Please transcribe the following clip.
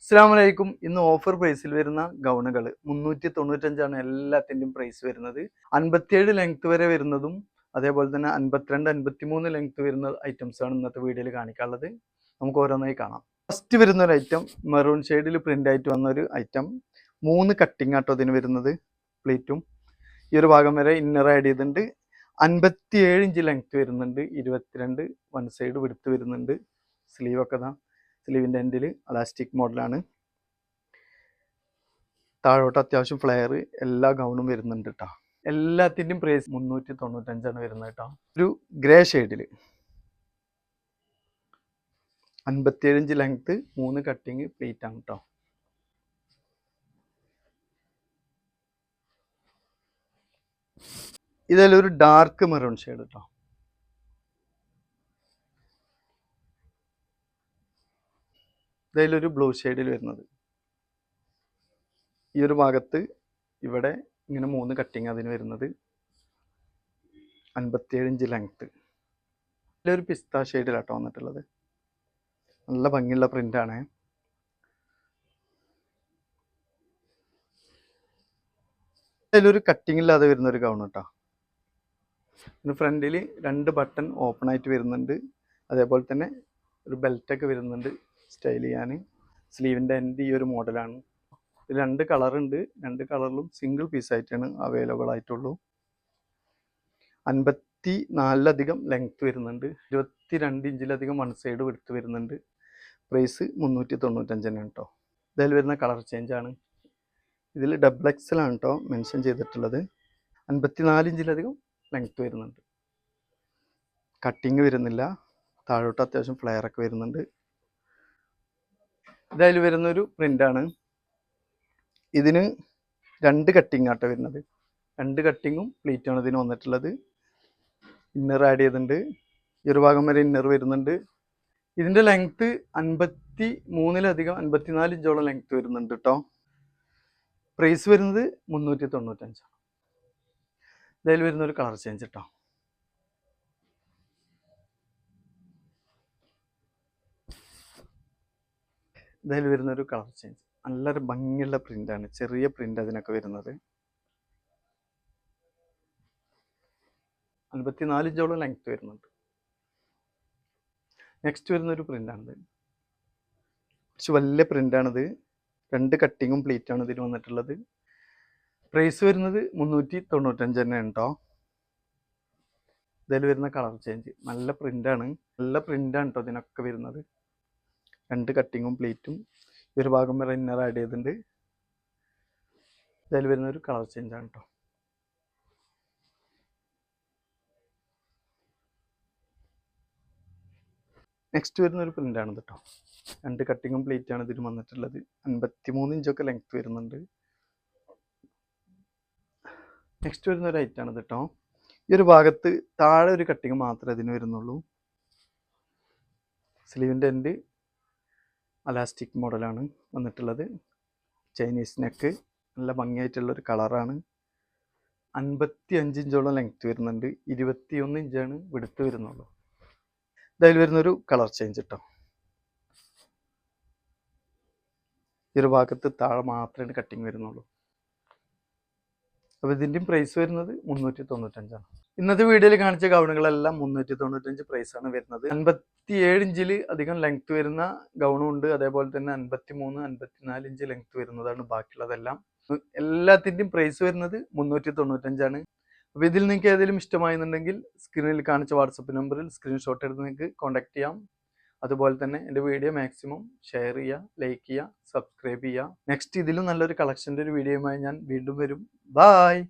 അസ്സലാമലൈക്കും. ഇന്ന് ഓഫർ പ്രൈസിൽ വരുന്ന ഗൗണുകൾ 395 എല്ലാത്തിൻ്റെയും പ്രൈസ് വരുന്നത്. 57 ലെങ്ത് വരെ വരുന്നതും അതേപോലെ തന്നെ 52, 53 ലെങ്ത് വരുന്ന ഐറ്റംസ് ആണ് ഇന്നത്തെ വീഡിയോയിൽ കാണിക്കാനുള്ളത്. നമുക്ക് ഓരോന്നായി കാണാം. ഫസ്റ്റ് വരുന്ന ഒരു ഐറ്റം മെറൂൺ ഷെയ്ഡിൽ പ്രിന്റ് ആയിട്ട് വന്ന ഒരു ഐറ്റം. 3 കട്ടിങ് ആട്ടോ അതിന് വരുന്നത്. പ്ലേറ്റും ഈ ഒരു ഭാഗം വരെ ഇന്നർ ആഡ് ചെയ്തിട്ടുണ്ട്. 57 ഇഞ്ച് ലെങ്ത് വരുന്നുണ്ട്. 22 വൺ സൈഡ് വിടുത്ത് വരുന്നുണ്ട്. സ്ലീവ് ഒക്കെ സ്ലീവിൻ്റെ എൻഡിൽ അലാസ്റ്റിക് മോഡലാണ്. താഴോട്ട് അത്യാവശ്യം ഫ്ലെയർ എല്ലാ ഗൗണും വരുന്നുണ്ട് കേട്ടോ. എല്ലാത്തിൻ്റെയും പ്രൈസ് 395 വരുന്നത് കേട്ടോ. ഒരു ഗ്രേ ഷെയ്ഡിൽ 57 ഇഞ്ച് ലെങ്ത് 3 കട്ടിങ് പ്ലേറ്റ് ആണ് കേട്ടോ. ഇതിലൊരു ഡാർക്ക് മെറൂൺ ഷെയ്ഡ് കേട്ടോ. ഇതിലൊരു ബ്ലൂ ഷെയ്ഡിൽ വരുന്നത്. ഈ ഒരു ഭാഗത്ത് ഇവിടെ ഇങ്ങനെ 3 കട്ടിങ് അതിന് വരുന്നത്. 57 ഇഞ്ച് ലെങ്ത്. ഇതിലൊരു പിസ്ത ഷെയ്ഡിലാട്ടോ വന്നിട്ടുള്ളത്. നല്ല ഭംഗിയുള്ള പ്രിൻ്റാണ്. ഇതിലൊരു കട്ടിങ് ഇല്ലാതെ വരുന്നൊരു ഗൗൺ കേട്ടോ. പിന്നെ ഫ്രണ്ടിൽ 2 ബട്ടൺ ഓപ്പൺ ആയിട്ട് വരുന്നുണ്ട്. അതേപോലെ തന്നെ ഒരു ബെൽറ്റൊക്കെ വരുന്നുണ്ട് സ്റ്റൈൽ ചെയ്യാൻ. സ്ലീവിൻ്റെ എൻഡ് ഈ ഒരു മോഡലാണ്. 2 കളറുണ്ട്. 2 കളറിലും സിംഗിൾ പീസായിട്ടാണ് അവൈലബിൾ ആയിട്ടുള്ളൂ. 54 ലെങ്ത് വരുന്നുണ്ട്. 22 ഇഞ്ചിലധികം വൺ സൈഡ് വിടുത്ത് വരുന്നുണ്ട്. പ്രൈസ് 395 തന്നെയാണ് കേട്ടോ. ഇതിൽ വരുന്ന കളർ ചേഞ്ച് ആണ്. ഇതിൽ XXL ആണ് കേട്ടോ മെൻഷൻ ചെയ്തിട്ടുള്ളത്. 54 ഇഞ്ചിലധികം ലെങ്ത് വരുന്നുണ്ട്. കട്ടിങ് വരുന്നില്ല. താഴോട്ട് അത്യാവശ്യം ഫ്ലെയർ ഒക്കെ വരുന്നുണ്ട്. ഇതിൽ വരുന്നൊരു പ്രിൻ്റാണ്. ഇതിന് 2 കട്ടിങ് ആട്ടോ വരുന്നത്. 2 കട്ടിങ്ങും പ്ലീറ്റാണ് ഇതിന് വന്നിട്ടുള്ളത്. ഇന്നർ ആഡ് ചെയ്തിട്ടുണ്ട്. ഈ ഒരു ഭാഗം വരെ ഇന്നർ വരുന്നുണ്ട്. ഇതിൻ്റെ ലെങ്ത്ത് 53-ലധികം 54 ഇഞ്ചോളം ലെങ്ത്ത് വരുന്നുണ്ട് കേട്ടോ. പ്രൈസ് വരുന്നത് 395. ഇതിൽ വരുന്നൊരു കളർ ചേഞ്ച് കേട്ടോ. ഇതിൽ വരുന്നൊരു കളർ ചേഞ്ച്. നല്ലൊരു ഭംഗിയുള്ള പ്രിൻ്റാണ്. ചെറിയ പ്രിൻ്റ് അതിനൊക്കെ വരുന്നത്. 54 ഇഞ്ചോളം ലെങ്ത്ത് വരുന്നുണ്ട്. നെക്സ്റ്റ് വരുന്നൊരു പ്രിൻ്റാണിത്. കുറച്ച് വലിയ പ്രിൻ്റാണിത്. 2 കട്ടിങ്ങും പ്ലീറ്റാണ് ഇതിന് വന്നിട്ടുള്ളത്. പ്രൈസ് വരുന്നത് 395 തന്നെയാണ് കേട്ടോ. ഇതിൽ വരുന്ന കളർ ചേഞ്ച് നല്ല പ്രിൻ്റാണ്. നല്ല പ്രിൻ്റാണ് കേട്ടോ ഇതിനൊക്കെ വരുന്നത്. 2 കട്ടിങ്ങും പ്ലീറ്റും ഈ ഒരു ഭാഗം വരെ ഇന്നർ ആഡ് ചെയ്തിട്ടുണ്ട്. ഇതിൽ വരുന്നൊരു കളർ ചേഞ്ചാണ് കേട്ടോ. നെക്സ്റ്റ് വരുന്നൊരു പ്രിൻ്റാണ് കേട്ടോ. 2 കട്ടിങ്ങും പ്ലീറ്റാണ് ഇതിന് വന്നിട്ടുള്ളത്. 53 ഇഞ്ചൊക്കെ ലെങ്ത് വരുന്നുണ്ട്. നെക്സ്റ്റ് വരുന്നൊരു ഐറ്റാണ് കേട്ടോ. ഈ ഒരു ഭാഗത്ത് താഴെ ഒരു കട്ടിങ് മാത്രമേ ഇതിന് വരുന്നുള്ളൂ. സ്ലീവിൻ്റെ എൻഡ് അലാസ്റ്റിക് മോഡലാണ് വന്നിട്ടുള്ളത്. Chinese neck. നല്ല ഭംഗിയായിട്ടുള്ളൊരു കളറാണ്. 55 ഇഞ്ചോളം ലെങ്ത് വരുന്നുണ്ട്. 21 ഇഞ്ചാണ് വിടുത്ത് വരുന്നുള്ളൂ. ഇതിൽ വരുന്നൊരു കളർ ചേഞ്ച് കേട്ടോ. ഈ ഒരു ഭാഗത്ത് താഴെ മാത്രമേ കട്ടിങ് വരുന്നുള്ളൂ. അപ്പോൾ ഇതിൻ്റെയും പ്രൈസ് വരുന്നത് 395. ഇന്നത്തെ വീഡിയോയിൽ കാണിച്ച ഗൗണുകളെല്ലാം 395 പ്രൈസാണ് വരുന്നത്. 57 ഇഞ്ചിൽ അധികം ലെങ്ത് വരുന്ന ഗൗണും ഉണ്ട്. അതേപോലെ തന്നെ 53, 54 ഇഞ്ച് ലെങ്ത് വരുന്നതാണ് ബാക്കിയുള്ളതെല്ലാം. എല്ലാത്തിൻ്റെയും പ്രൈസ് വരുന്നത് 395. അപ്പോൾ ഇതിൽ നിങ്ങൾക്ക് ഏതെങ്കിലും ഇഷ്ടമായെന്നുണ്ടെങ്കിൽ സ്ക്രീനിൽ കാണിച്ച വാട്സപ്പ് നമ്പറിൽ സ്ക്രീൻഷോട്ട് എടുത്ത് നിങ്ങൾക്ക് കോൺടാക്ട് ചെയ്യാം. അതുപോലെ തന്നെ എൻ്റെ വീഡിയോ മാക്സിമം ഷെയർ ചെയ്യുക, ലൈക്ക് ചെയ്യുക, സബ്സ്ക്രൈബ് ചെയ്യുക. നെക്സ്റ്റ് ഇതിലും നല്ലൊരു കളക്ഷൻ്റെ ഒരു വീഡിയോയുമായി ഞാൻ വീണ്ടും വരും. ബായ്.